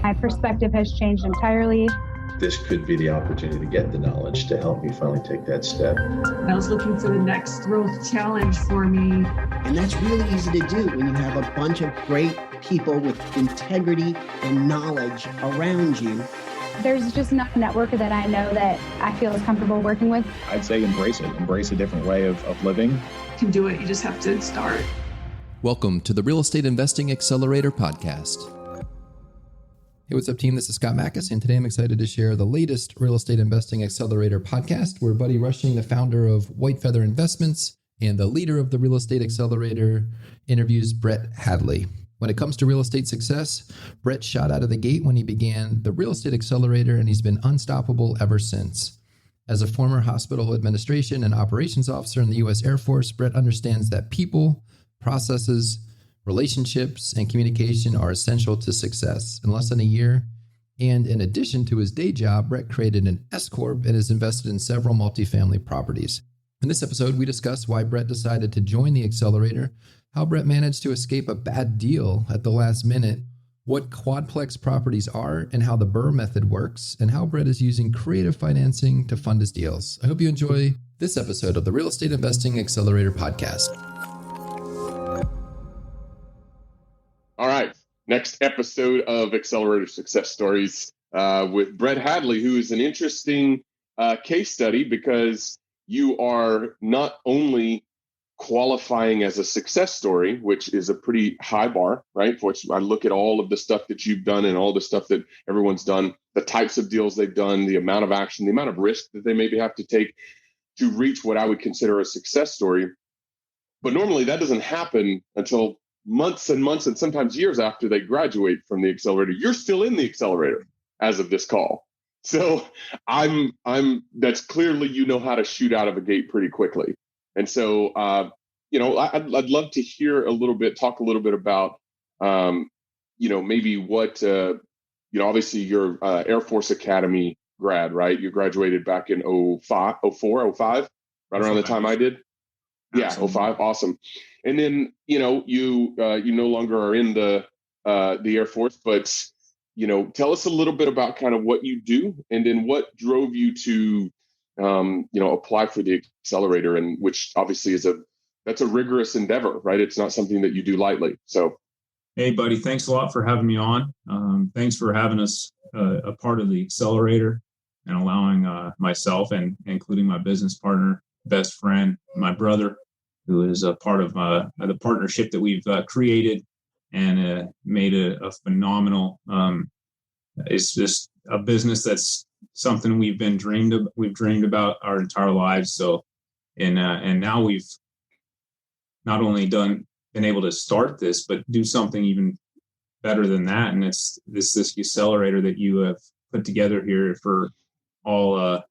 My perspective has changed entirely. This could be the opportunity to get the knowledge to help me finally take that step. I was looking for the next growth challenge for me. And that's really easy to do when you have a bunch of great people with integrity and knowledge around you. There's just not a network that I know that I feel is comfortable working with. I'd say embrace it. Embrace a different way of living. You can do it. You just have to start. Welcome to the Real Estate Investing Accelerator podcast. Hey, what's up, team? This is Scott Mackes, and today I'm excited to share the latest Real Estate Investing Accelerator podcast, where Buddy Rushing, the founder of White Feather Investments and the leader of the Real Estate Accelerator, interviews Brett Hadley. When it comes to real estate success, Brett shot out of the gate when he began the Real Estate Accelerator, and he's been unstoppable ever since. As a former hospital administration and operations officer in the U.S. Air Force, Brett understands that people, processes, relationships, and communication are essential to success. In less than a year, and in addition to his day job, Brett created an S-Corp and has invested in several multifamily properties. In this episode, we discuss why Brett decided to join the accelerator, how Brett managed to escape a bad deal at the last minute, what quadplex properties are, and how the BURRRR method works, and how Brett is using creative financing to fund his deals. I hope you enjoy this episode of the Real Estate Investing Accelerator podcast. All right, next episode of Accelerator Success Stories with Brett Hadley, who is an interesting case study because you are not only qualifying as a success story, which is a pretty high bar, right? For which I look at all of the stuff that you've done and all the stuff that everyone's done, the types of deals they've done, the amount of action, the amount of risk that they maybe have to take to reach what I would consider a success story. But normally that doesn't happen until months and months and sometimes years after they graduate from the accelerator. You're still in the accelerator as of this call. So I'm that's clearly, you know how to shoot out of a gate pretty quickly. And so, I'd love to hear talk a little bit about, maybe what, obviously you're Air Force Academy grad, right? You graduated back in 05, right around the time I did. Yeah, 05, awesome. And then, you no longer are in the Air Force, but, tell us a little bit about kind of what you do and then what drove you to, apply for the accelerator, and which obviously that's a rigorous endeavor, right? It's not something that you do lightly. So, hey, buddy, thanks a lot for having me on. Thanks for having us a part of the accelerator and allowing myself and including my business partner, best friend, my brother, who is a part of the partnership that we've created and made a phenomenal. It's just a business that's something we've dreamed about our entire lives. So, and now we've not only been able to start this, but do something even better than that. And it's this accelerator that you have put together here for all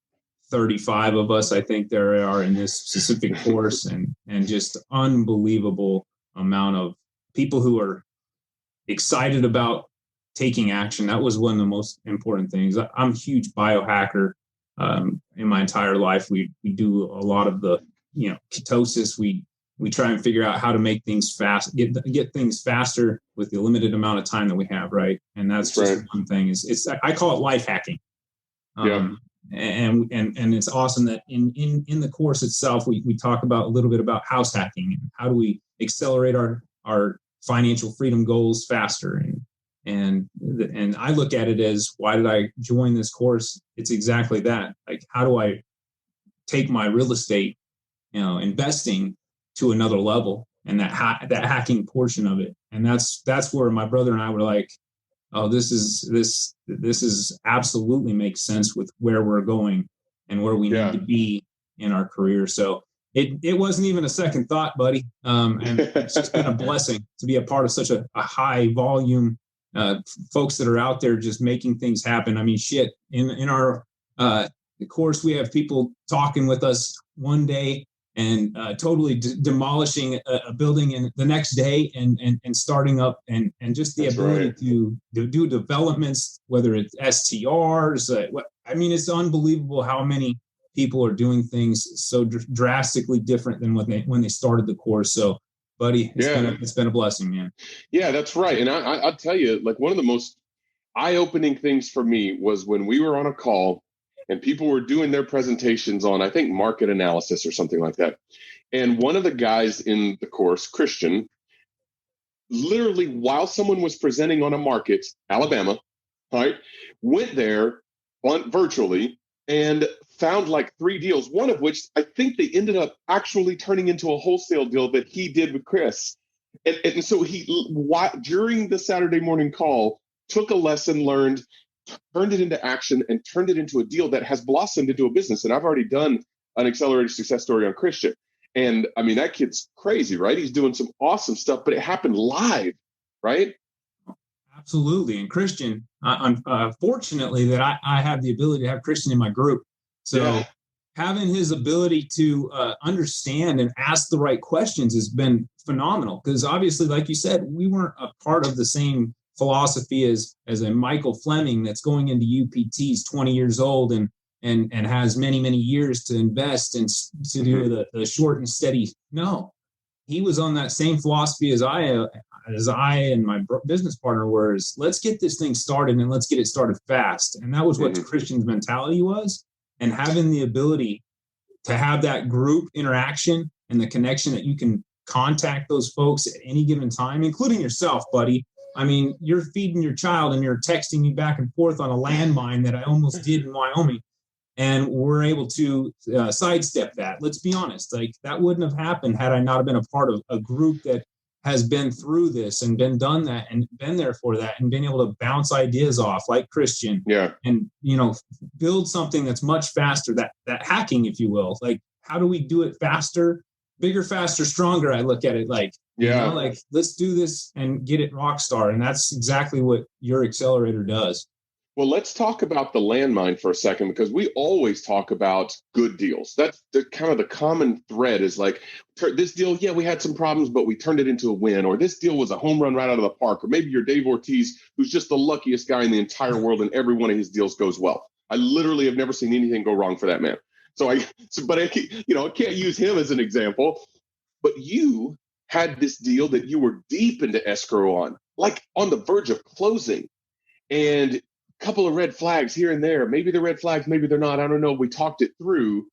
35 of us, I think there are in this specific course, and just unbelievable amount of people who are excited about taking action. That was one of the most important things. I'm a huge biohacker. In my entire life, we do a lot of the, ketosis. We try and figure out how to make things fast, get things faster with the limited amount of time that we have, right? And that's just right. One thing is I call it life hacking. And it's awesome that in the course itself, we talk about a little bit about house hacking and how do we accelerate our financial freedom goals faster. And I look at it as, why did I join this course? It's exactly that. Like, how do I take my real estate, investing to another level, and that hacking portion of it. And that's where my brother and I were like, oh, this is absolutely makes sense with where we're going and where we need to be in our career. So it wasn't even a second thought, buddy. And it's just been a blessing to be a part of such a high volume folks that are out there just making things happen. I mean, shit, in our course, we have people talking with us one day and totally demolishing a building in the next day and starting up and just the ability to do developments, whether it's STRs. I mean, it's unbelievable how many people are doing things so drastically different than when they started the course. So, buddy, it's been a blessing, man. Yeah, that's right. And I'll tell you, like, one of the most eye-opening things for me was when we were on a call and people were doing their presentations on, I think, market analysis or something like that. And one of the guys in the course, Christian, literally while someone was presenting on a market, Alabama, right, went there on virtually and found like 3 deals, one of which I think they ended up actually turning into a wholesale deal that he did with Chris. And so he, during the Saturday morning call, took a lesson learned, turned it into action, and turned it into a deal that has blossomed into a business. And I've already done an accelerated success story on Christian. And I mean, that kid's crazy, right? He's doing some awesome stuff, but it happened live, right? Absolutely. And Christian, fortunately that I have the ability to have Christian in my group. So having his ability to understand and ask the right questions has been phenomenal, because obviously, like you said, we weren't a part of the same philosophy as a Michael Fleming that's going into UPTs 20 years old and has many, many years to invest and to do the short and steady. No, he was on that same philosophy as I and my business partner were, is let's get this thing started and let's get it started fast. And that was what Christian's mentality was. And having the ability to have that group interaction and the connection that you can contact those folks at any given time, including yourself, buddy. I mean, you're feeding your child and you're texting me back and forth on a landmine that I almost did in Wyoming. And we're able to sidestep that. Let's be honest, like that wouldn't have happened had I not been a part of a group that has been through this and done that and been there for that and been able to bounce ideas off like Christian. And, build something that's much faster, that hacking, if you will. Like, how do we do it faster, bigger, faster, stronger? I look at it like, like let's do this and get it rock star. And that's exactly what your accelerator does. Well, let's talk about the landmine for a second, because we always talk about good deals. That's the kind of the common thread is like, this deal, we had some problems, but we turned it into a win. Or this deal was a home run right out of the park. Or maybe you're Dave Ortiz, who's just the luckiest guy in the entire world, and every one of his deals goes well. I literally have never seen anything go wrong for that man. I can't use him as an example. But you had this deal that you were deep into escrow on, like on the verge of closing. And couple of red flags here and there. Maybe they're red flags, maybe they're not. I don't know. We talked it through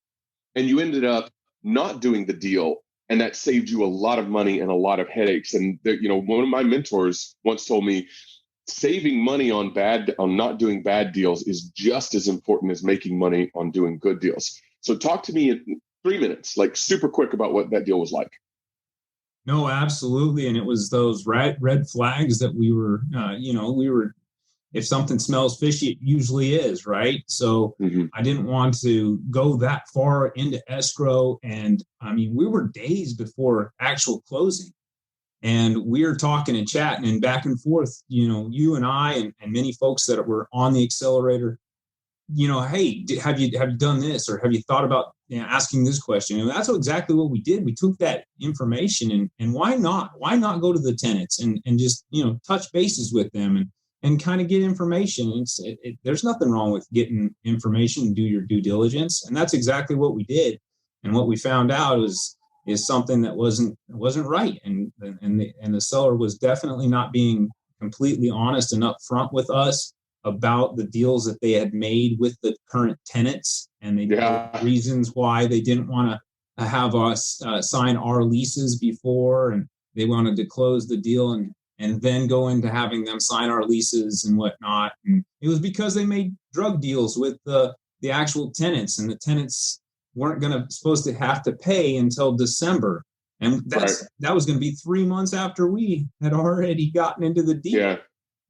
and you ended up not doing the deal. And that saved you a lot of money and a lot of headaches. And one of my mentors once told me saving money on not doing bad deals is just as important as making money on doing good deals. So talk to me in 3 minutes, like super quick, about what that deal was like. No, absolutely. And it was those red flags that we were, if something smells fishy, it usually is, right? So I didn't want to go that far into escrow. And I mean, we were days before actual closing. And we were talking and chatting and back and forth, you and I and many folks that were on the accelerator, hey, have you done this? Or have you thought about asking this question? And that's exactly what we did. We took that information and why not go to the tenants and just, touch bases with them and kind of get information. There's nothing wrong with getting information and do your due diligence. And that's exactly what we did. And what we found out is something that wasn't right. And the seller was definitely not being completely honest and upfront with us about the deals that they had made with the current tenants. And they gave reasons why they didn't want to have us sign our leases before, and they wanted to close the deal and then go into having them sign our leases and whatnot. And it was because they made drug deals with the actual tenants, and the tenants weren't supposed to have to pay until December. And that was going to be 3 months after we had already gotten into the deal. Yeah.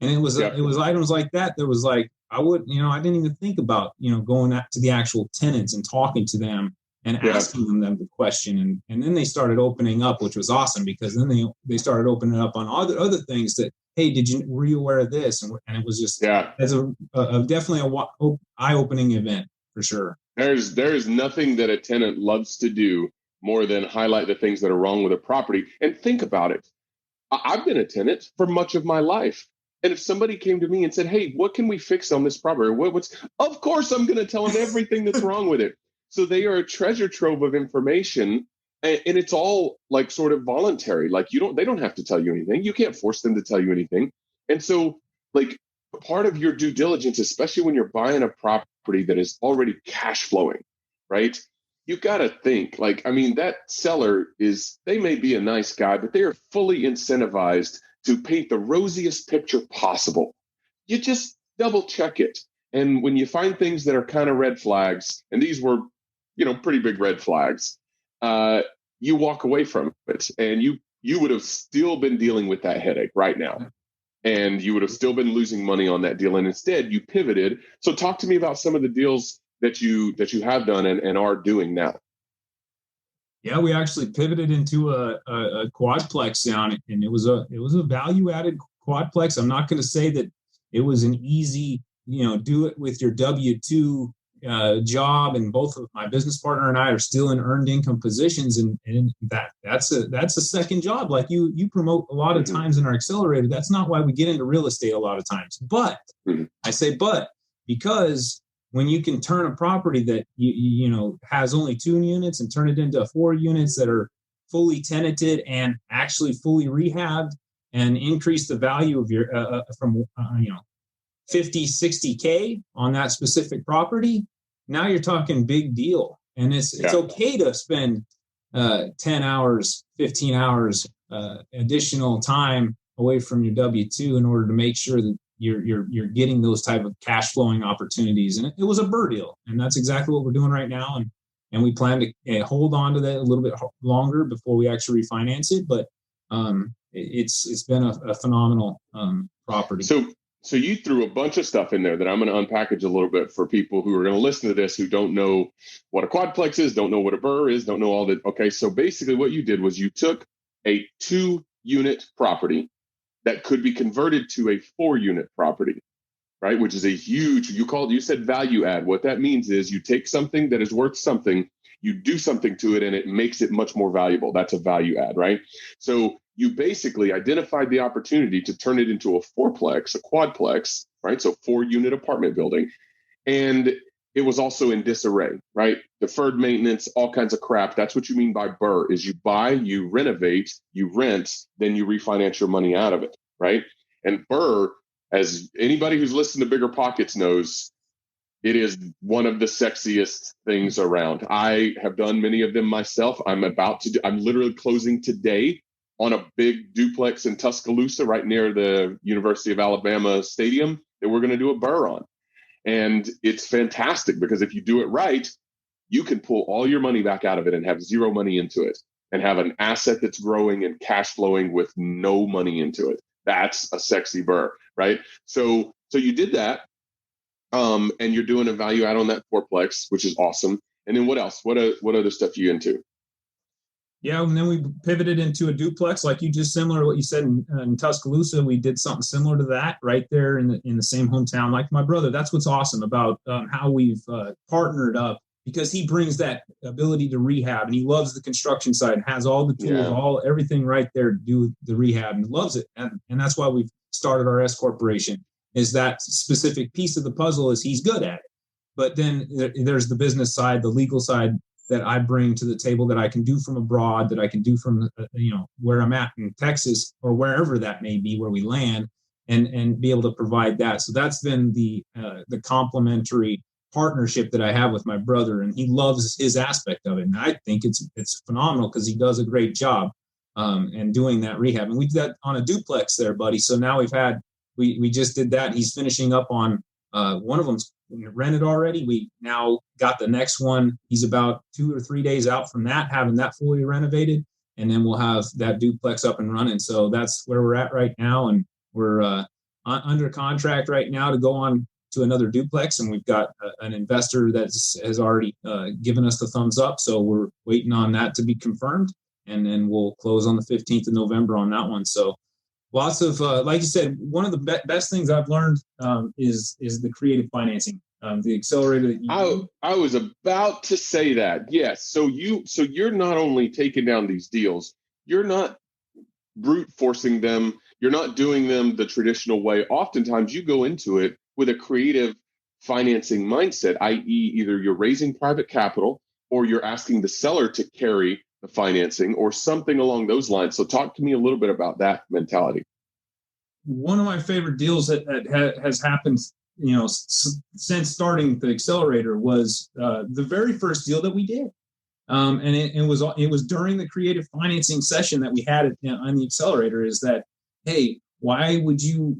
And it was items like that. There was like, I didn't even think about, going out to the actual tenants and talking to them and asking them the question. And then they started opening up, which was awesome, because then they started opening up on other things that, hey, were you aware of this? And it was just, as a definitely a eye-opening event for sure. There's nothing that a tenant loves to do more than highlight the things that are wrong with a property. And think about it. I've been a tenant for much of my life. And if somebody came to me and said, hey, what can we fix on this property? Of course, I'm going to tell them everything that's wrong with it. So they are a treasure trove of information, and it's all like sort of voluntary. Like they don't have to tell you anything. You can't force them to tell you anything. And so like part of your due diligence, especially when you're buying a property that is already cash flowing, right? You got to think like, I mean, that seller they may be a nice guy, but they are fully incentivized to paint the rosiest picture possible. You just double check it. And when you find things that are kind of red flags, and these were, pretty big red flags, you walk away from it, and you would have still been dealing with that headache right now. And you would have still been losing money on that deal. And instead you pivoted. So talk to me about some of the deals that you have done and are doing now. Yeah, we actually pivoted into a quadplex down, and it was a value-added quadplex. I'm not going to say that it was an easy, do it with your W-2 job, and both of my business partner and I are still in earned income positions, and that's a second job. Like you promote a lot of times in our accelerator. That's not why we get into real estate a lot of times. But I say because when you can turn a property that has only 2 units and turn it into 4 units that are fully tenanted and actually fully rehabbed, and increase the value of your from 50, 60K on that specific property, now you're talking big deal. And it's okay to spend 10 hours, 15 hours additional time away from your W-2 in order to make sure that you're getting those type of cash flowing opportunities. And it was a BURRRR deal. And that's exactly what we're doing right now. And we plan to hold on to that a little bit longer before we actually refinance it. But it's been a phenomenal property. So you threw a bunch of stuff in there that I'm going to unpackage a little bit for people who are going to listen to this, who don't know what a quadplex is, don't know what a BURRRR is, don't know all that. Okay, so basically what you did was you took a 2-unit property that could be converted to a 4-unit property, right? Which is a huge, you said value add. What that means is you take something that is worth something, you do something to it, and it makes it much more valuable. That's a value add, right? So you basically identified the opportunity to turn it into a 4-plex, a quadplex, right? So 4-unit apartment building. And it was also in disarray, right? Deferred maintenance, all kinds of crap. That's what you mean by BURRRR, is you buy, you renovate, you rent, then you refinance your money out of it, right? And BURRRR, as anybody who's listened to Bigger Pockets knows, it is one of the sexiest things around. I have done many of them myself. I'm literally closing today on a big duplex in Tuscaloosa, right near the University of Alabama Stadium, that we're going to do a BURRRR on. And it's fantastic because if you do it right, you can pull all your money back out of it and have zero money into it and have an asset that's growing and cash flowing with no money into it. That's a sexy BURRRR, right? So you did that. And you're doing a value add on that 4-plex, which is awesome. And then what else? What other stuff you into? Yeah, and then we pivoted into a duplex, like you just similar to what you said in Tuscaloosa. We did something similar to that right there in the same hometown, like my brother. That's what's awesome about how we've partnered up, because he brings that ability to rehab, and he loves the construction side and has all the tools, everything right there to do the rehab, and loves it. And that's why we've started our S corporation. Is that specific piece of the puzzle is he's good at it. But then there's the business side, the legal side that I bring to the table that I can do from abroad, that I can do from, where I'm at in Texas or wherever that may be, where we land, and be able to provide that. So that's been the complementary partnership that I have with my brother, and he loves his aspect of it. And I think it's phenomenal because he does a great job and doing that rehab. And we did that on a duplex there, buddy. So now we just did that. He's finishing up on one of them's rented already. We now got the next one. He's about 2 or 3 days out from that, having that fully renovated, and then we'll have that duplex up and running. So that's where we're at right now, and we're under contract right now to go on to another duplex, and we've got an investor that has already given us the thumbs up. So we're waiting on that to be confirmed, and then we'll close on the 15th of November on that one. So lots of, like you said, one of the best things I've learned is the creative financing, the accelerator. That I was about to say that. Yes. So you're not only taking down these deals, you're not brute forcing them. You're not doing them the traditional way. Oftentimes you go into it with a creative financing mindset, i.e. either you're raising private capital or you're asking the seller to carry the financing or something along those lines. So talk to me a little bit about that mentality. one of my favorite deals that has happened, since starting the accelerator was the very first deal that we did. And it was during the creative financing session that we had on the accelerator. Is that, hey, why would you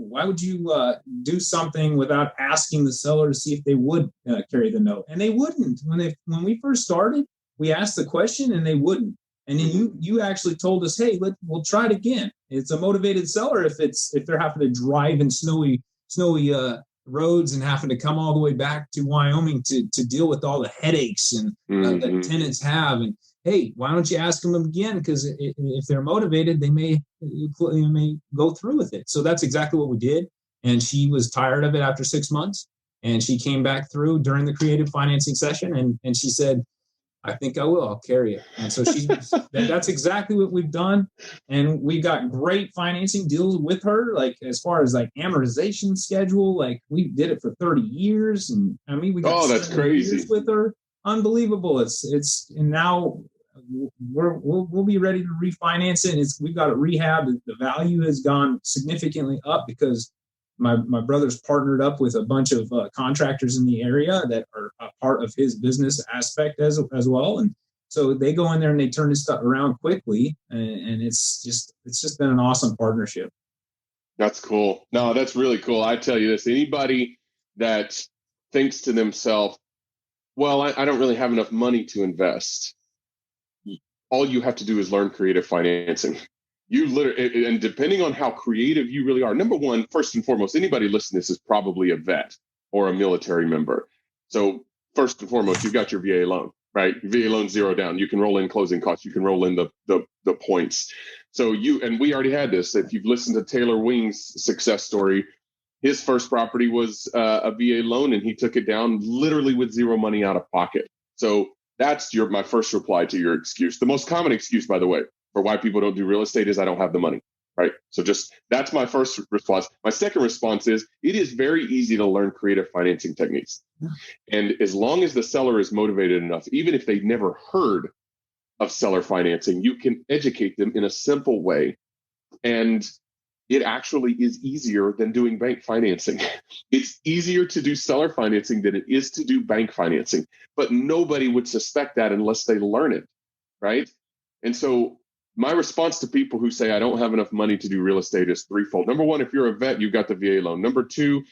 do something without asking the seller to see if they would carry the note? And they wouldn't. When we first started, we asked the question and they wouldn't. And then you actually told us, hey, we'll try it again. It's a motivated seller if they're having to drive in snowy roads and having to come all the way back to Wyoming to deal with all the headaches and that tenants have. And hey, why don't you ask them again? Because if they're motivated, they may go through with it. So that's exactly what we did. And she was tired of it after 6 months. And she came back through during the creative financing session and she said, I think I will. I'll carry it. And so that's exactly what we've done. And we got great financing deals with her, like as far as like amortization schedule, like we did it for 30 years. And I mean, we got that's crazy with her. Unbelievable. And now we'll be ready to refinance it. We've got it rehabbed. The value has gone significantly up because my brother's partnered up with a bunch of contractors in the area that are a part of his business aspect as well. And so they go in there and they turn this stuff around quickly. And it's just been an awesome partnership. That's cool. No, that's really cool. I tell you this, anybody that thinks to themselves, well, I don't really have enough money to invest. All you have to do is learn creative financing. You literally, and depending on how creative you really are, number one, first and foremost, anybody listening to this is probably a vet or a military member. So first and foremost, you've got your VA loan, right? VA loan zero down. You can roll in closing costs. You can roll in the points. So and we already had this. If you've listened to Taylor Wing's success story, his first property was a VA loan, and he took it down literally with zero money out of pocket. So that's my first reply to your excuse. The most common excuse, by the way, for why people don't do real estate is I don't have the money, right? So that's my first response. My second response is it is very easy to learn creative financing techniques. And as long as the seller is motivated enough, even if they've never heard of seller financing, you can educate them in a simple way. And it actually is easier than doing bank financing. It's easier to do seller financing than it is to do bank financing, but nobody would suspect that unless they learn it, right? And so my response to people who say, I don't have enough money to do real estate is threefold. Number one, if you're a vet, you've got the VA loan. Number two,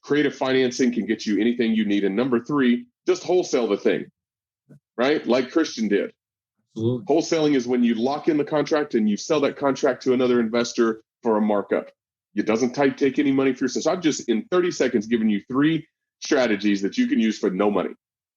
creative financing can get you anything you need. And number three, just wholesale the thing, right? Like Christian did. Absolutely. Wholesaling is when you lock in the contract and you sell that contract to another investor for a markup. It doesn't take any money for yourself. So I've just, in 30 seconds, given you 3 strategies that you can use for no money.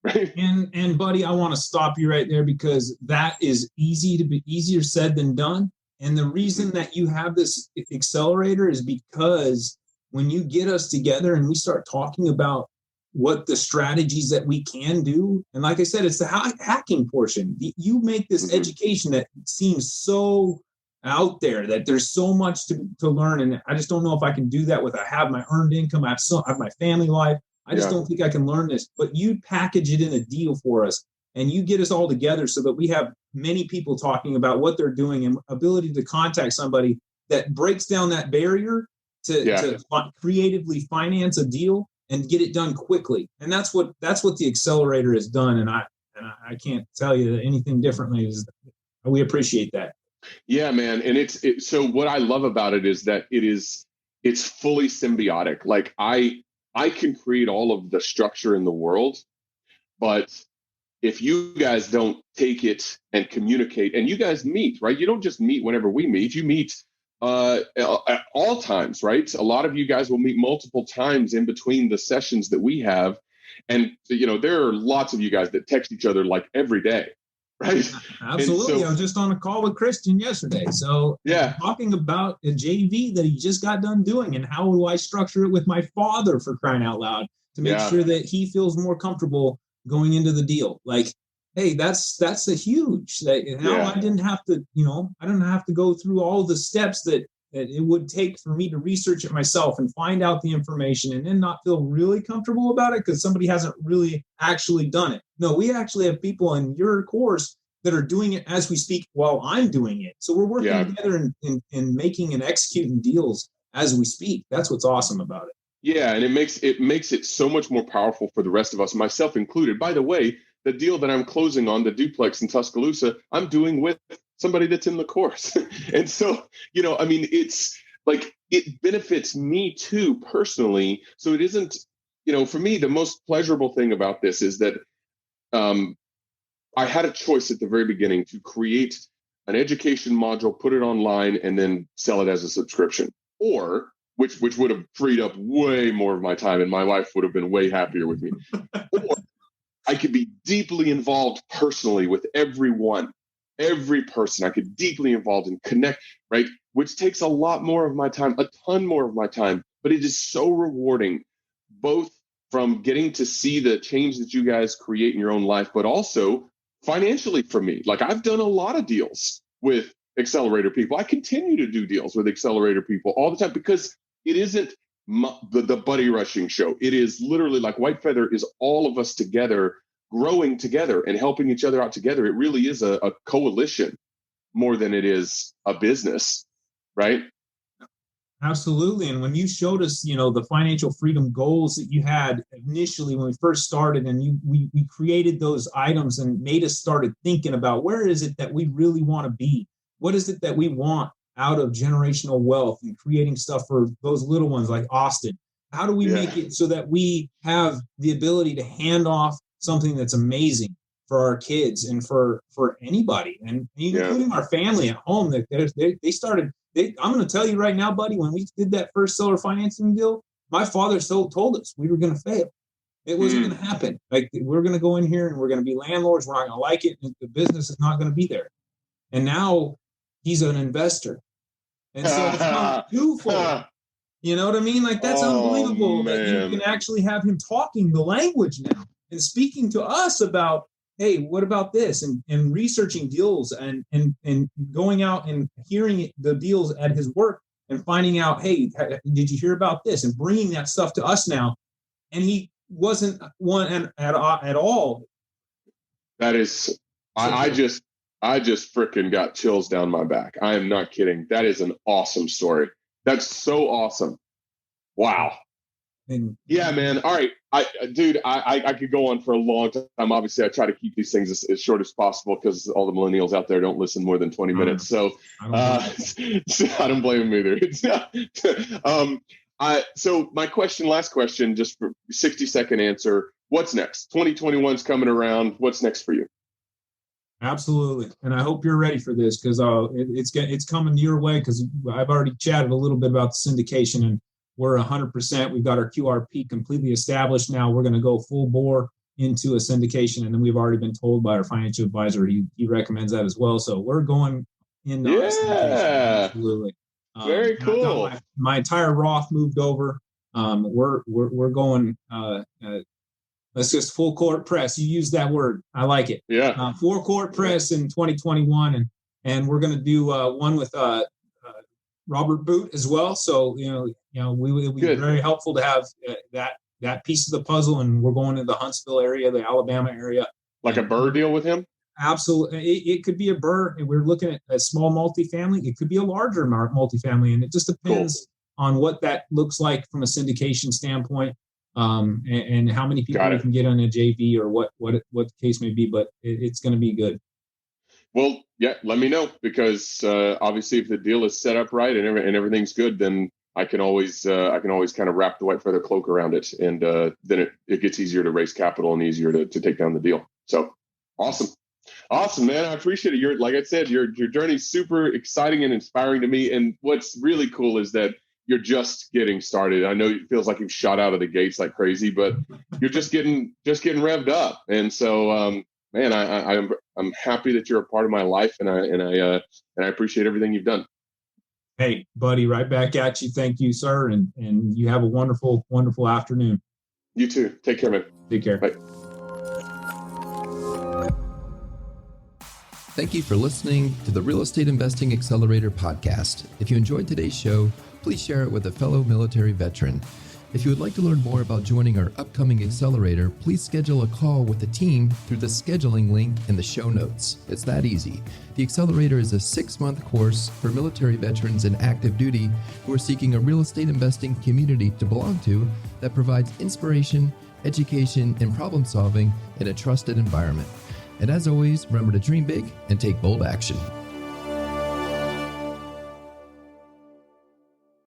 Right. And buddy, I want to stop you right there because that is easier said than done. And the reason that you have this accelerator is because when you get us together and we start talking about what the strategies that we can do, and like I said, it's the hacking portion. You make this education that seems so out there that there's so much to learn. And I just don't know if I can do that I have my earned income. I have my family life. I just don't think I can learn this, but you package it in a deal for us and you get us all together so that we have many people talking about what they're doing and ability to contact somebody that breaks down that barrier to creatively finance a deal and get it done quickly. And that's what the accelerator has done. And I can't tell you anything differently. We appreciate that. Yeah, man. And so what I love about it is that it's fully symbiotic. Like I can create all of the structure in the world, but if you guys don't take it and communicate, and you guys meet, right? You don't just meet whenever we meet. You meet at all times, right? A lot of you guys will meet multiple times in between the sessions that we have. And, there are lots of you guys that text each other like every day, right? Absolutely. So, I was just on a call with Christian yesterday. So talking about a JV that he just got done doing and how do I structure it with my father, for crying out loud, to make sure that he feels more comfortable going into the deal. Like, hey, that's a huge that now I didn't have to, I don't have to go through all the steps that it would take for me to research it myself and find out the information and then not feel really comfortable about it because somebody hasn't really actually done it. No, we actually have people in your course that are doing it as we speak while I'm doing it. So we're working together in making and executing deals as we speak. That's what's awesome about it. Yeah, and it makes it so much more powerful for the rest of us, myself included. By the way, the deal that I'm closing on, the duplex in Tuscaloosa, I'm doing with somebody that's in the course. And so, I mean, it's like it benefits me too personally. So it isn't, for me, the most pleasurable thing about this is that I had a choice at the very beginning to create an education module, put it online, and then sell it as a subscription, or which would have freed up way more of my time, and my wife would have been way happier with me. Or I could be deeply involved personally with every person. I could deeply involved and connect, right? Which takes a lot more of my time, a ton more of my time, but it is so rewarding, both from getting to see the change that you guys create in your own life, but also financially for me. Like, I've done a lot of deals with Accelerator people. I continue to do deals with Accelerator people all the time, because it isn't the buddy rushing show. It is literally like White Feather is all of us together, growing together and helping each other out together. It really is a coalition more than it is a business, right? Absolutely. And when you showed us, the financial freedom goals that you had initially when we first started, and we created those items and made us started thinking about, where is it that we really want to be? What is it that we want out of generational wealth and creating stuff for those little ones like Austin? How do we make it so that we have the ability to hand off something that's amazing for our kids and for anybody, and including our family at home? That they started. I'm going to tell you right now, buddy, when we did that first seller financing deal, my father told us we were going to fail. It wasn't going to happen. Like, we're going to go in here and we're going to be landlords. We're not going to like it. And the business is not going to be there. And now he's an investor. And so it's come twofold. You know what I mean? Like, that's unbelievable that you can actually have him talking the language now and speaking to us about, hey, what about this? And researching deals and going out and hearing the deals at his work and finding out, hey, did you hear about this? And bringing that stuff to us now. And he wasn't one at all. That is, I just freaking got chills down my back. I am not kidding. That is an awesome story. That's so awesome. Wow. And yeah, man. All right. I could go on for a long time. Obviously, I try to keep these things as short as possible, because all the millennials out there don't listen more than 20 minutes. So I don't blame them either. So my last question, just for 60-second answer. What's next? 2021's coming around. What's next for you? Absolutely. And I hope you're ready for this, because it's coming your way, because I've already chatted a little bit about the syndication, and we're 100%. We've got our QRP completely established now. We're going to go full bore into a syndication. And then we've already been told by our financial advisor, he recommends that as well. So we're going in. Syndication. Absolutely. Very cool. My entire Roth moved over. We're going, let's just full court press. You use that word. I like it. Yeah. Full court press in 2021. And we're going to do one with Robert Boot as well. So, we would be very helpful to have that piece of the puzzle. And we're going to the Huntsville area, the Alabama area. Like a BURRRR deal with him? Absolutely. It could be a BURRRR. We're looking at a small multifamily. It could be a larger multifamily. And it just depends on what that looks like from a syndication standpoint, and how many people we can get on a JV, or what the case may be. But it's going to be good. Well, yeah, let me know, because obviously if the deal is set up right and everything's good, then I can always kind of wrap the White Feather cloak around it, and then it gets easier to raise capital and easier to take down the deal. So awesome, man! I appreciate it. Like I said, your journey's super exciting and inspiring to me. And what's really cool is that you're just getting started. I know it feels like you've shot out of the gates like crazy, but you're just getting revved up. And so, man, I'm happy that you're a part of my life, and I appreciate everything you've done. Hey, buddy, right back at you. Thank you, sir. And you have a wonderful, wonderful afternoon. You too. Take care, man. Take care. Bye. Thank you for listening to the Real Estate Investing Accelerator podcast. If you enjoyed today's show, please share it with a fellow military veteran. If you would like to learn more about joining our upcoming accelerator, please schedule a call with the team through the scheduling link in the show notes. It's that easy. The accelerator is a 6-month course for military veterans and active duty who are seeking a real estate investing community to belong to that provides inspiration, education, and problem solving in a trusted environment. And as always, remember to dream big and take bold action.